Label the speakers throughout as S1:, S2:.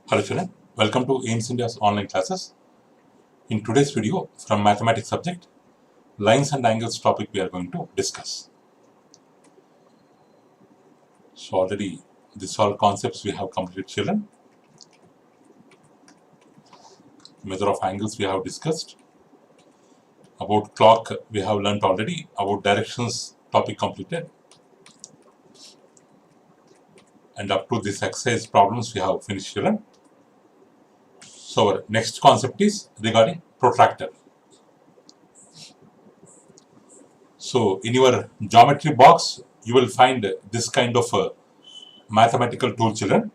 S1: Hello children, welcome to AIMS India's online classes. In today's video from mathematics subject, lines and angles topic we are going to discuss. So already these all concepts we have completed children. Measure of angles we have discussed. About clock we have learnt already. About directions topic completed. And up to this exercise problems we have finished children. So our next concept is regarding protractor. So in your geometry box, you will find this kind of mathematical tool children.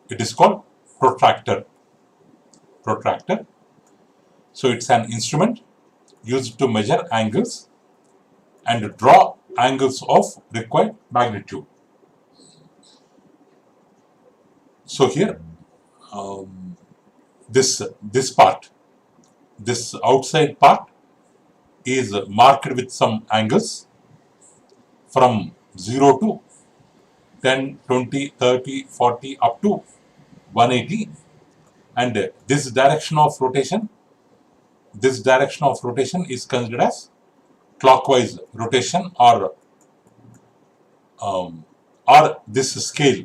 S1: It is called protractor. Protractor. So it's an instrument used to measure angles and draw angles of required magnitude. So here, this part, this outside part is marked with some angles from 0 to 10, 20, 30, 40 up to 180, and this direction of rotation is considered as clockwise rotation, or this scale,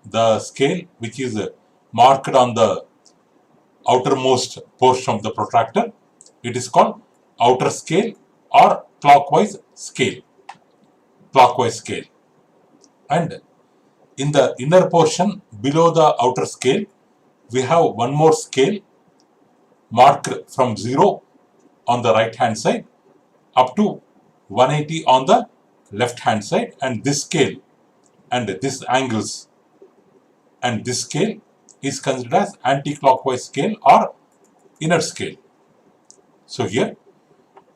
S1: the scale which is marked on the outermost portion of the protractor, it is called outer scale or clockwise scale. And in the inner portion below the outer scale, we have one more scale marked from 0 on the right hand side up to 180 on the left hand side, and this scale and this angles and this scale is considered as anti-clockwise scale or inner scale. So here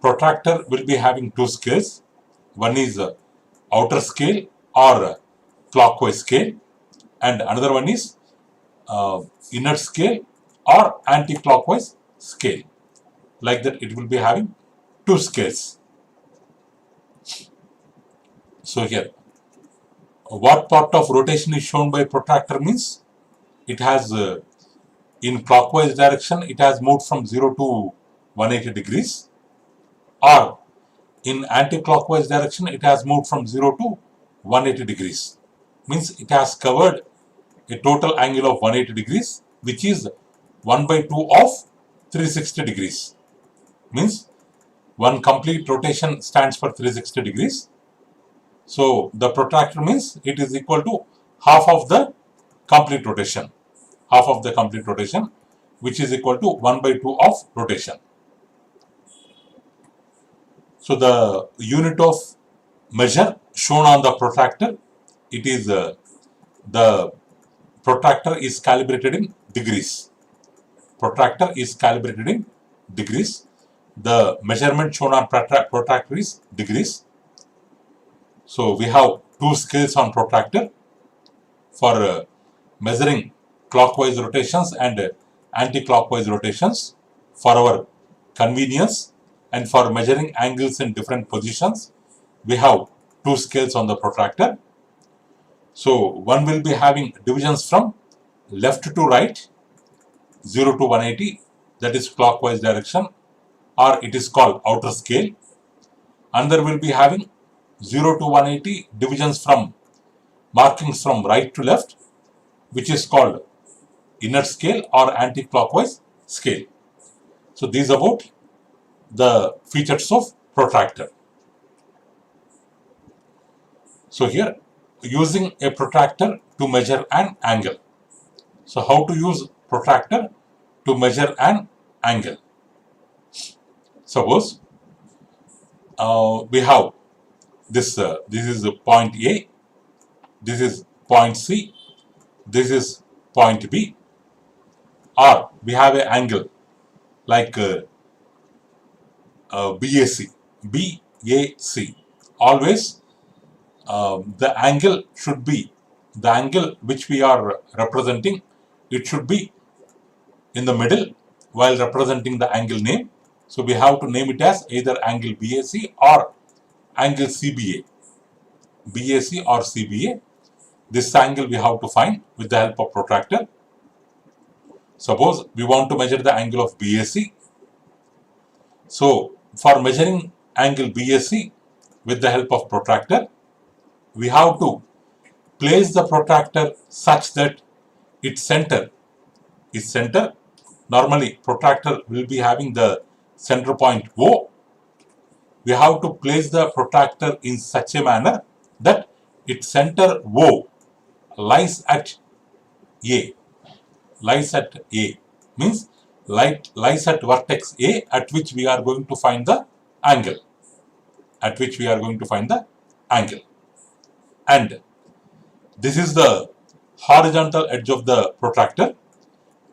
S1: protractor will be having two scales. One is outer scale or clockwise scale, and another one is inner scale or anti-clockwise scale. Like that, it will be having two scales. So here, what part of rotation is shown by protractor means it has in clockwise direction it has moved from 0 to 180 degrees, or in anti-clockwise direction it has moved from 0 to 180 degrees. Means it has covered a total angle of 180 degrees, which is 1 by 2 of 360 degrees. Means one complete rotation stands for 360 degrees. So the protractor means it is equal to half of the complete rotation. Which is equal to 1 by 2 of rotation. So the unit of measure shown on the protractor, it is the protractor is calibrated in degrees. The measurement shown on protractor is degrees. So we have two scales on protractor for measuring clockwise rotations and anti-clockwise rotations for our convenience, and for measuring angles in different positions we have two scales on the protractor. So one will be having divisions from left to right, 0 to 180, that is clockwise direction, or it is called outer scale. Another will be having 0 to 180 divisions from markings from right to left, which is called inner scale or anti-clockwise scale. So these about the features of protractor. So here, using a protractor to measure an angle. So how to use protractor to measure an angle? Suppose we have this is point A, this is point C, this is point B, or we have an angle like BAC. Always the angle should be, the angle which we are representing, it should be in the middle while representing the angle name. So we have to name it as either angle BAC or angle CBA. BAC or CBA. This angle we have to find with the help of protractor. Suppose we want to measure the angle of BAC. So for measuring angle BAC with the help of protractor, we have to place the protractor such that its center is center. Normally protractor will be having the center point O. We have to place the protractor in such a manner that its center O lies at A. Lies at A means lies at vertex A, at which we are going to find the angle. At which we are going to find the angle. And this is the horizontal edge of the protractor.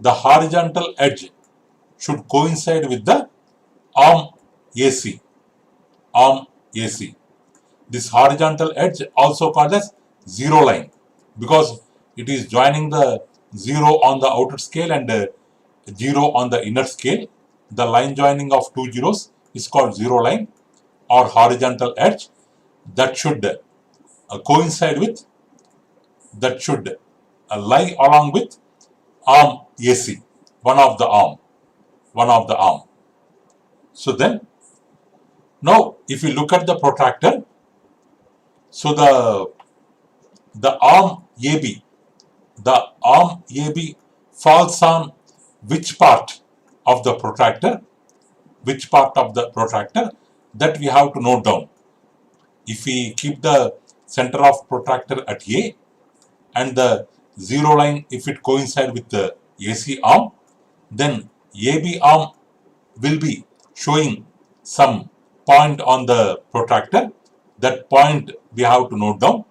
S1: The horizontal edge should coincide with the arm AC. Arm AC. This horizontal edge also called as zero line, because it is joining the 0 on the outer scale and 0 on the inner scale. The line joining of two zeros is called zero line or horizontal edge. That should coincide with, that should lie along with arm AC, one of the arm. So then, now if you look at the protractor, so the arm AB falls on which part of the protractor, that we have to note down. If we keep the center of protractor at A and the zero line, if it coincide with the AC arm, then AB arm will be showing some point on the protractor. That point we have to note down.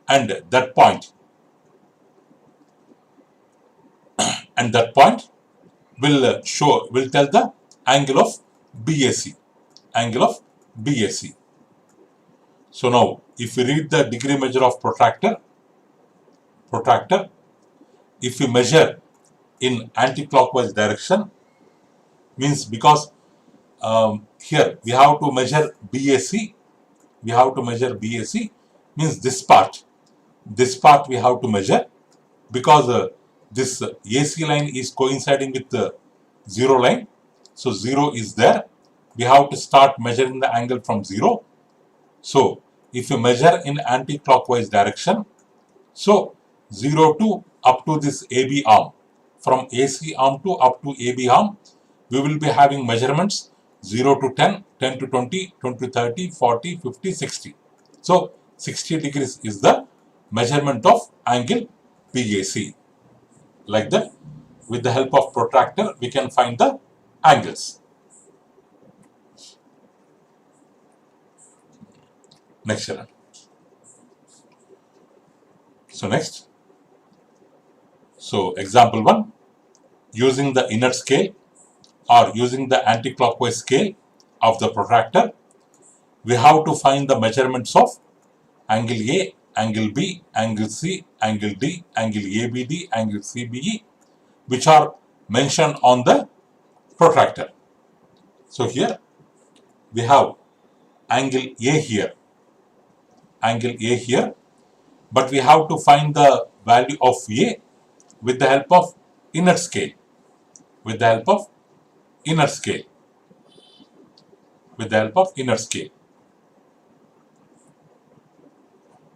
S1: And that point will tell the angle of BAC. So now, if we read the degree measure of protractor, if we measure in anti-clockwise direction, means because here we have to measure BAC. Means this part we have to measure, because this AC line is coinciding with the zero line. So 0 is there. We have to start measuring the angle from 0. So if you measure in anti-clockwise direction, so 0 to up to this AB arm, from AC arm to up to AB arm, we will be having measurements 0 to 10, 10 to 20, 20 to 30, 40, 50, 60. So 60 degrees is the measurement of angle BAC. Like that, with the help of protractor, we can find the angles. Next challenge. So next, so example 1, using the inner scale or using the anti-clockwise scale of the protractor, we have to find the measurements of angle A, angle B, angle C, angle D, angle ABD, angle CBE, which are mentioned on the protractor. So here we have angle A here, but we have to find the value of A with the help of inner scale.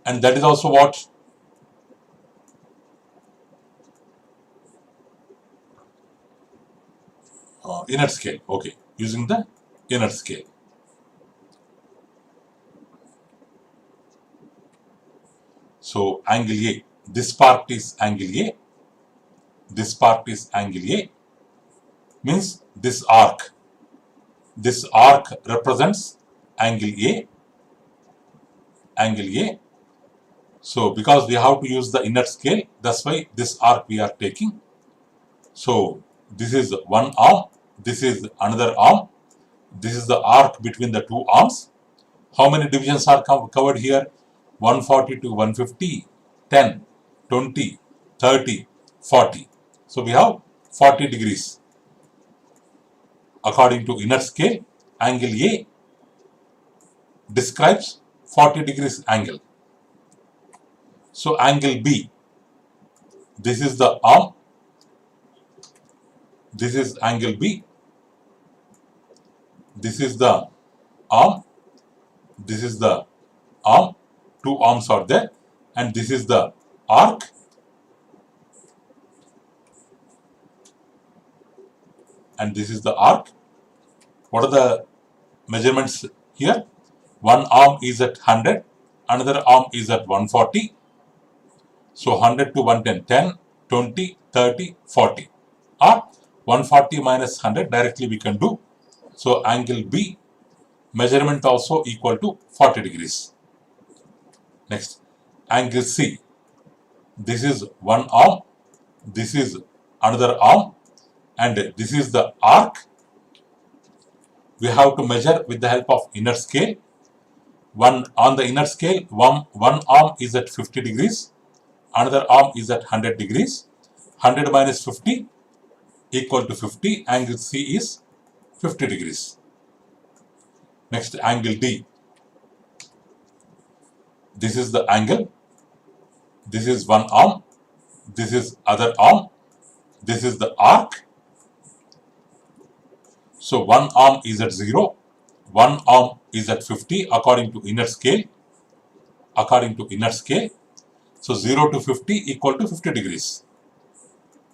S1: And that is also what inner scale. Okay, using the inner scale. So angle A, this part is angle A, means this arc represents angle A. So because we have to use the inner scale, that's why this arc we are taking. So this is one arm, this is another arm, this is the arc between the two arms. How many divisions are covered here? 140 to 150, 10, 20, 30, 40. So we have 40 degrees. According to inner scale, angle A describes 40 degrees angle. So angle B This is the arm. This is angle B. This is the arm. This is the arm. Two arms are there. And this is the arc. And this is the arc. What are the measurements here? One arm is at 100. Another arm is at 140. So 100 to 110, 10, 20, 30, 40. Or 140 minus 100 directly we can do. So angle B measurement also equal to 40 degrees. Next, angle C. This is one arm. This is another arm. And this is the arc. We have to measure with the help of inner scale. On the inner scale, one arm is at 50 degrees. Another arm is at 100 degrees. 100 minus 50 equal to 50. Angle C is 50 degrees. Next, angle D. This is the angle. This is one arm. This is other arm. This is the arc. So one arm is at 0. One arm is at 50 according to inner scale. According to inner scale. So 0 to 50 equal to 50 degrees.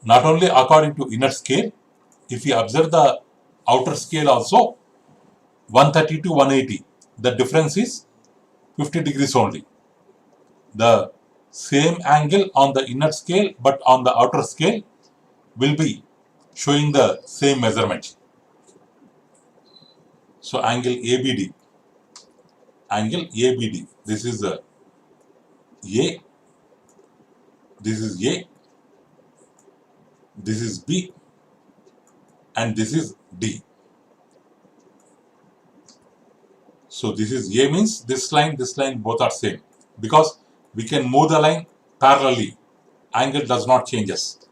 S1: Not only according to inner scale, if you observe the outer scale also, 130 to 180, the difference is 50 degrees only. The same angle on the inner scale but on the outer scale will be showing the same measurement. So angle ABD, this is A, this is A, this is B, and this is D. So this is A means this line both are same, because we can move the line parallelly. Angle does not changes.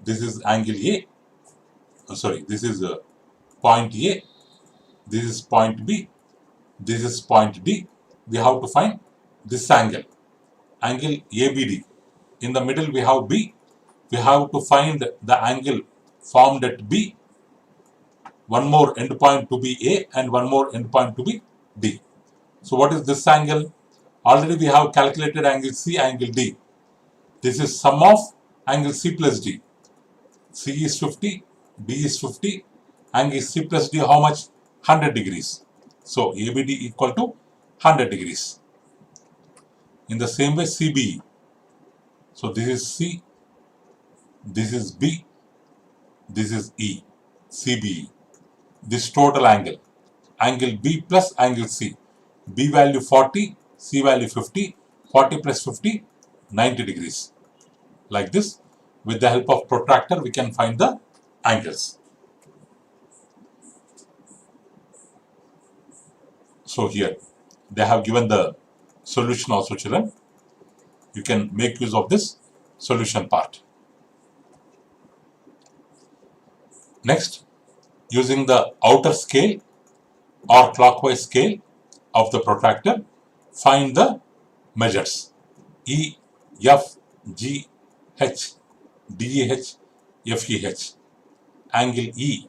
S1: This is angle A. This is point A. This is point B. This is point D. We have to find this angle. Angle ABD. In the middle we have B. We have to find the angle formed at B. One more endpoint to be A and one more endpoint to be D. So what is this angle? Already we have calculated angle C, angle D. This is sum of angle C plus D. C is 50, D is 50. Angle C plus D how much? 100 degrees. So ABD equal to 100 degrees. In the same way CBE. So this is C, this is B, this is E, CBE. This total angle. Angle B plus angle C. B value 40, C value 50, 40 plus 50, 90 degrees. Like this, with the help of protractor, we can find the angles. So here, they have given the solution also, children. You can make use of this solution part. Next, using the outer scale or clockwise scale of the protractor, find the measures E, F, G, H, DEH, FEH. Angle E,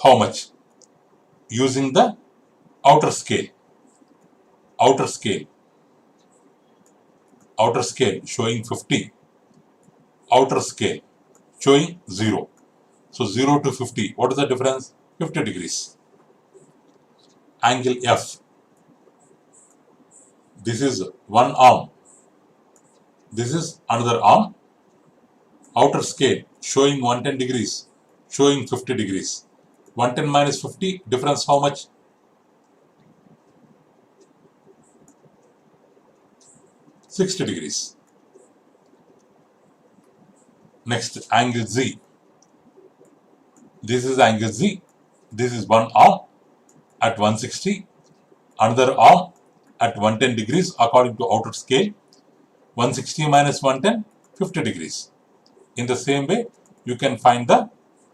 S1: how much? Using the outer scale. Outer scale showing 50. Outer scale showing 0. So 0 to 50, what is the difference? 50 degrees. Angle F. This is one arm. This is another arm. Outer scale showing 110 degrees, showing 50 degrees. 110 minus 50, difference how much? 60 degrees. Next, angle Z. This is angle Z. This is one arm at 160, another arm at 110 degrees according to outer scale. 160 minus 110, 50 degrees. In the same way, you can find the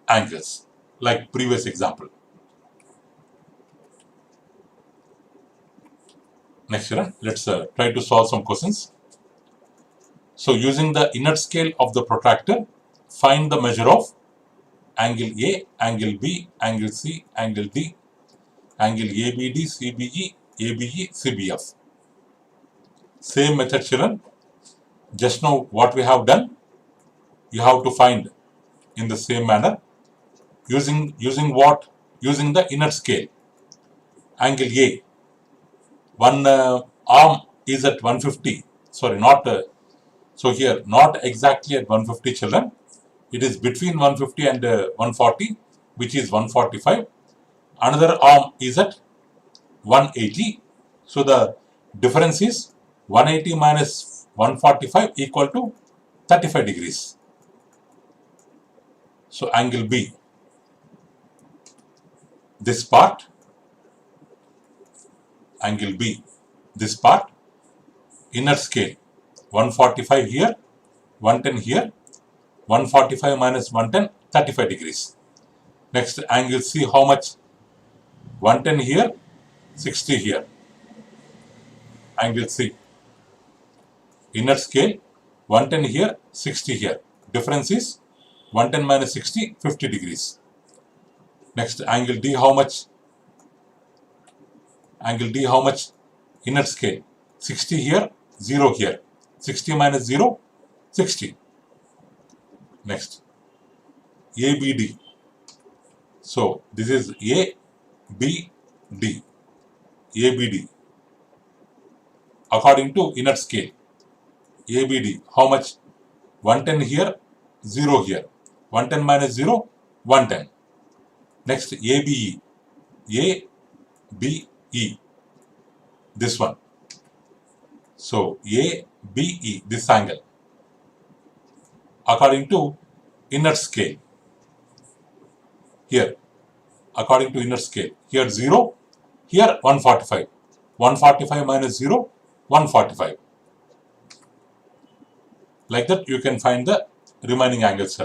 S1: angles like previous example. Next, let's try to solve some questions. So using the inner scale of the protractor, find the measure of angle A, angle B, angle C, angle D, angle ABD, CBE, ABE, CBF. Same method, children. Just now what we have done, you have to find in the same manner using what? Using the inner scale. Angle A, one arm is at 150. Sorry, not so here not exactly at 150, children. It is between 150 and 140, which is 145. Another arm is at 180. So the difference is 180 minus 145 equal to 35 degrees. So angle B, this part, angle B, this part, inner scale, 145 here, 110 here, 145 minus 110, 35 degrees. Next angle C, how much? 110 here, 60 here. Angle C, inner scale, 110 here, 60 here. Difference is 110 minus 60, 50 degrees. Next angle D, how much? Angle D, how much? Inner scale, 60 here, 0 here. 60 minus 0, 60. Next, ABD. So this is ABD. ABD. According to inner scale, ABD, how much? 110 here, 0 here. 110 minus 0, 110. Next, ABE. ABE. This one. So, ABE, this angle. According to inner scale. Here, according to inner scale. Here 0, here 145. 145 minus 0, 145. Like that, you can find the remaining angles.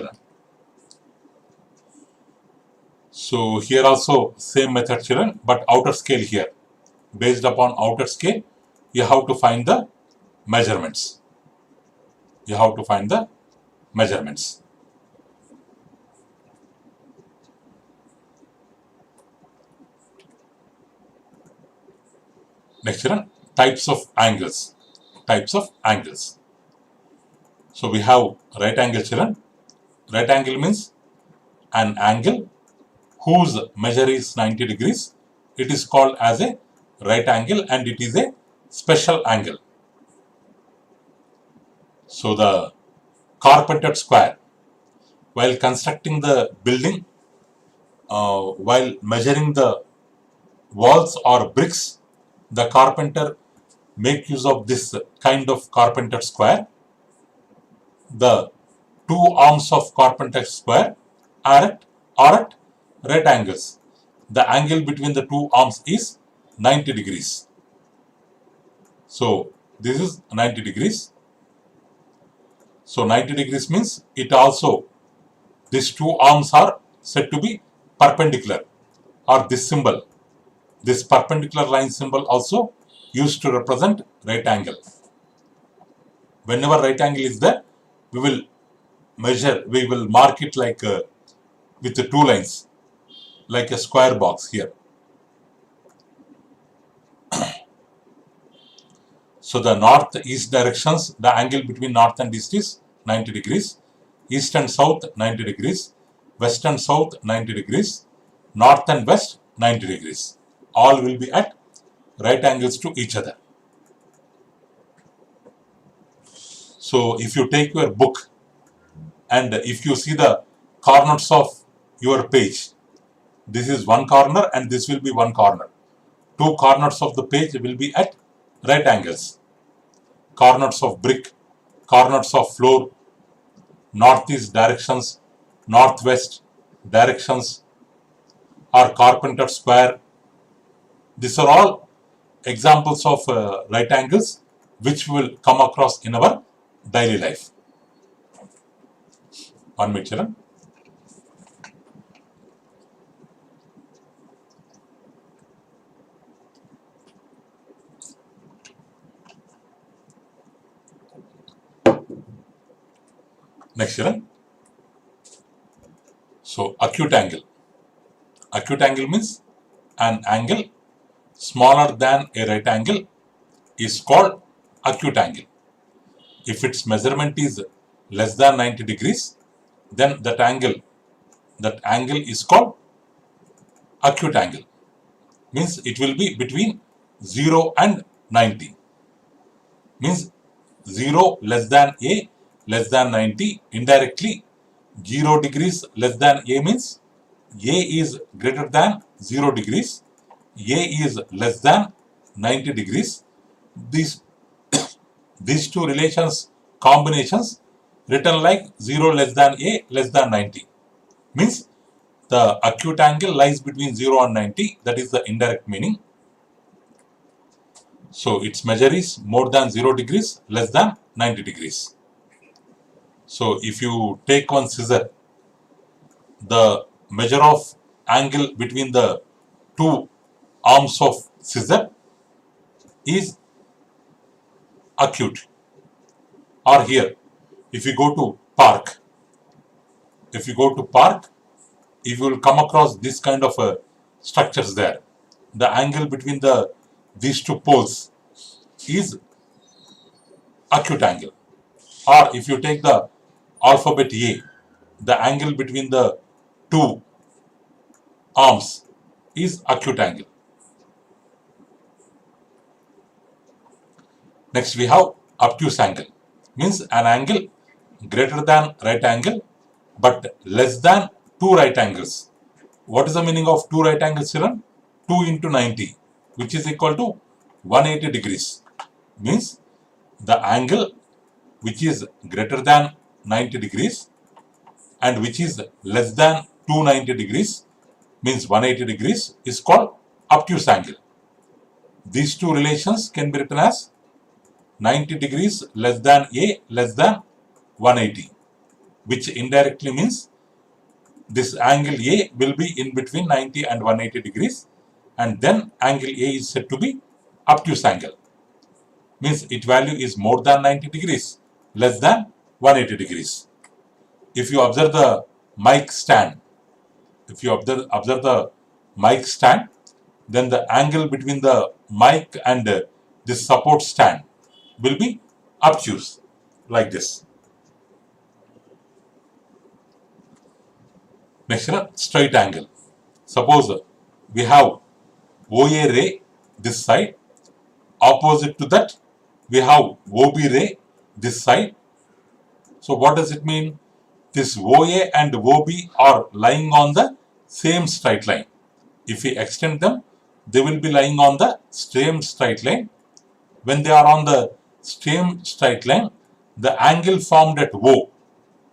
S1: So here also same method, children, but outer scale here. Based upon outer scale, you have to find the measurements. You have to find the measurements. Next, children, types of angles. Types of angles. So we have right angle, children. Right angle means an angle whose measure is 90 degrees. It is called as a right angle and it is a special angle. So the carpentered square, while constructing the building, while measuring the walls or bricks, the carpenter make use of this kind of carpentered square. The two arms of carpentered square are at right angles. The angle between the two arms is 90 degrees. So this is 90 degrees. So 90 degrees means it also, these two arms are said to be perpendicular, or this symbol, this perpendicular line symbol also used to represent right angle. Whenever right angle is there, we will measure, we will mark it like with the two lines, like a square box here. So the north-east directions, the angle between north and east is 90 degrees. East and south 90 degrees. West and south 90 degrees. North and west 90 degrees. All will be at right angles to each other. So if you take your book and if you see the corners of your page, this is one corner and this will be one corner. Two corners of the page will be at right angles. Corners of brick, corners of floor, northeast directions, northwest directions, or carpentered square. These are all examples of right angles which we will come across in our daily life. 1 minute, children. Next children. So acute angle. Acute angle means an angle smaller than a right angle is called acute angle. If its measurement is less than 90 degrees, then that angle is called acute angle. Means it will be between 0 and 90. Means 0 less than A less than 90. Indirectly 0 degrees less than A means A is greater than 0 degrees. A is less than 90 degrees. These these two relations combinations written like 0 less than A less than 90 means the acute angle lies between 0 and 90. That is the indirect meaning. So its measure is more than 0 degrees less than 90 degrees. So if you take one scissor, the measure of angle between the two arms of scissor is acute. Or here, if you go to park, you will come across this kind of structures there. The angle between these two poles is acute angle. Or if you take the alphabet A, the angle between the two arms is acute angle. Next we have obtuse angle. Means an angle greater than right angle but less than two right angles. What is the meaning of two right angles, children? 2 into 90, which is equal to 180 degrees. Means the angle which is greater than 90 degrees and which is less than 290 degrees means 180 degrees is called obtuse angle. These two relations can be written as 90 degrees less than A less than 180, which indirectly means this angle A will be in between 90 and 180 degrees and then angle A is said to be obtuse angle. Means its value is more than 90 degrees less than 180 degrees. If you observe the mic stand, then the angle between the mic and this support stand will be obtuse like this. Next, straight angle. Suppose we have OA ray this side, opposite to that we have OB ray this side. So what does it mean? This OA and OB are lying on the same straight line. If we extend them, they will be lying on the same straight line. When they are on the same straight line, the angle formed at O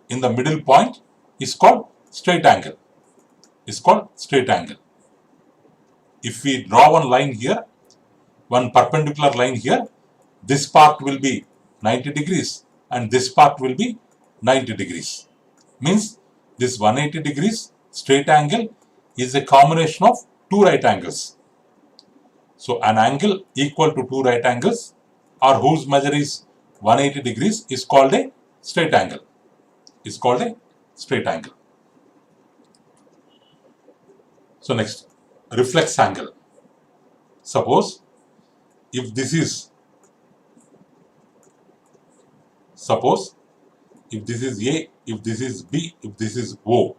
S1: in the middle point is called straight angle. If we draw one line here, one perpendicular line here, this part will be 90 degrees and this part will be 90 degrees. Means this 180 degrees straight angle is a combination of two right angles. So an angle equal to two right angles or whose measure is 180 degrees is called a straight angle. So next, reflex angle. Suppose if this is A, if this is B, if this is O,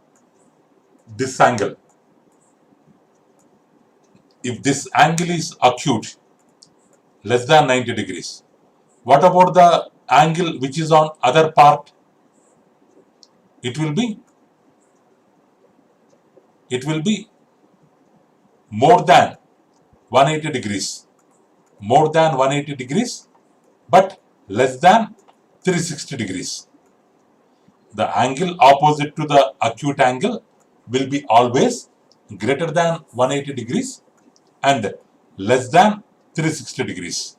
S1: this angle, if this angle is acute, less than 90 degrees, what about the angle which is on other part? It will be more than 180 degrees, but less than 360 degrees. The angle opposite to the acute angle will be always greater than 180 degrees and less than 360 degrees.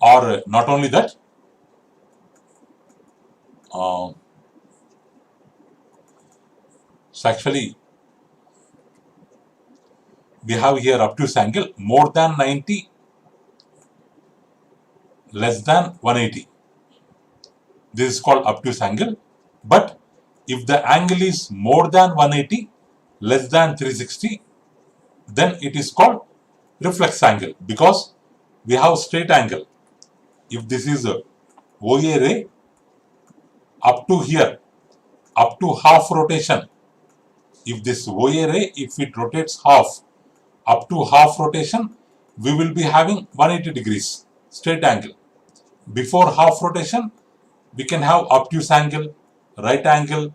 S1: Or not only that, so actually we have here obtuse angle more than 90, less than 180. This is called obtuse angle. But if the angle is more than 180, less than 360, then it is called reflex angle, because we have straight angle. If this is a OA ray up to here, up to half rotation, if this OA ray, if it rotates half, up to half rotation, we will be having 180 degrees straight angle. Before half rotation, we can have obtuse angle, right angle,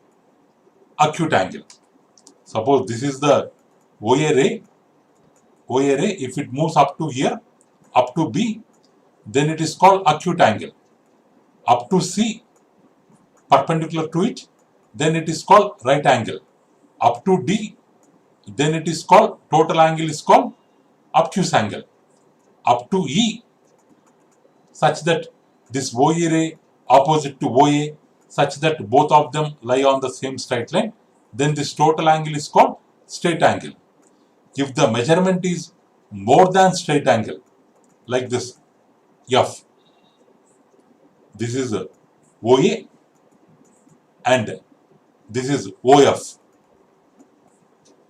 S1: acute angle. Suppose this is the OA ray. OA ray, if it moves up to here, up to B, then it is called acute angle. Up to C, perpendicular to it, then it is called right angle. Up to D, then it is called, total angle is called obtuse angle. Up to E, such that this OA ray opposite to OA, such that both of them lie on the same straight line, then this total angle is called straight angle. If the measurement is more than straight angle, like this F, this is OA and this is OF.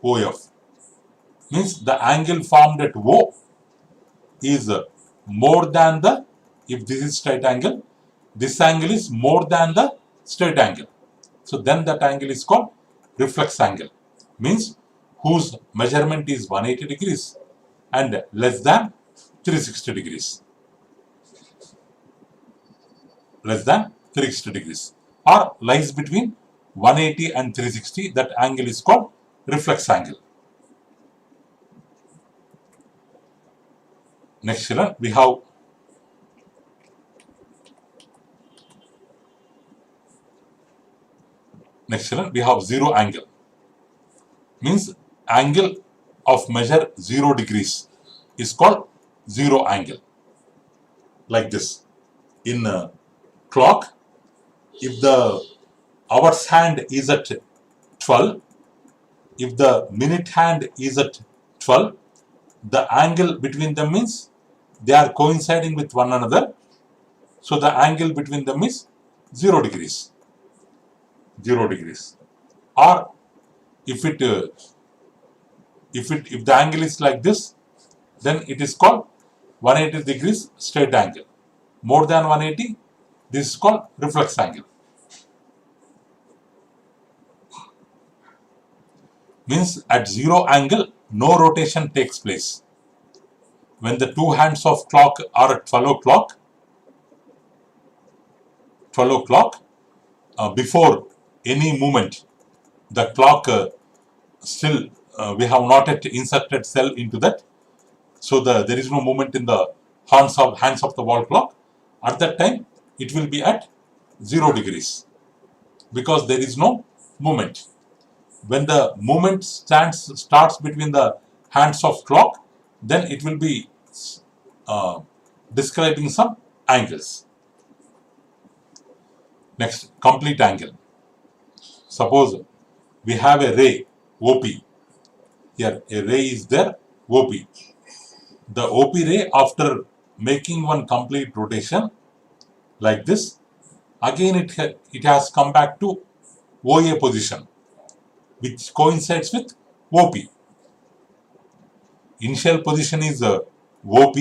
S1: OF means the angle formed at O is more than the, if this is straight angle, this angle is more than the straight angle. So then that angle is called reflex angle, means whose measurement is 180 degrees and less than 360 degrees. Less than 360 degrees, or lies between 180 and 360, that angle is called reflex angle. Next children, we have zero angle, means angle of measure 0 degrees is called zero angle. Like this, in clock, if the hour's hand is at 12, if the minute hand is at 12, the angle between them means they are coinciding with one another. So the angle between them is 0 degrees. 0 degrees. Or if the angle is like this, then it is called 180 degrees straight angle. More than 180, this is called reflex angle. Means at zero angle, no rotation takes place. When the two hands of clock are at 12 o'clock, before any movement, the clock still, we have not yet inserted cell into that. So there is no movement in the hands of the wall clock. At that time, it will be at 0 degrees, because there is no movement. When the movement starts between the hands of clock, then it will be describing some angles. Next, complete angle. Suppose we have a ray OP. Here a ray is there, OP. The OP ray, after making one complete rotation like this, again it has come back to OA position, which coincides with OP. Initial position is OP,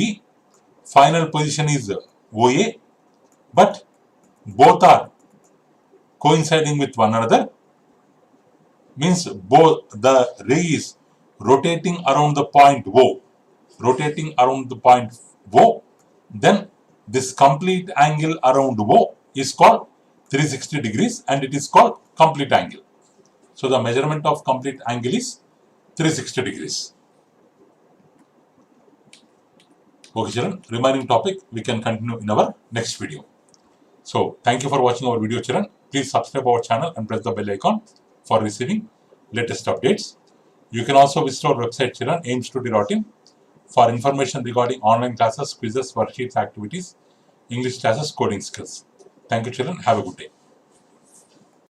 S1: final position is OA, but both are coinciding with one another, means both the ray is rotating around the point O, then this complete angle around O is called 360 degrees and it is called complete angle. So the measurement of complete angle is 360 degrees. Okay children, remaining topic we can continue in our next video. So thank you for watching our video children. Please subscribe our channel and press the bell icon for receiving latest updates. You can also visit our website children, aimstudy.in, for information regarding online classes, quizzes, worksheets, activities, English classes, coding skills. Thank you children. Have a good day.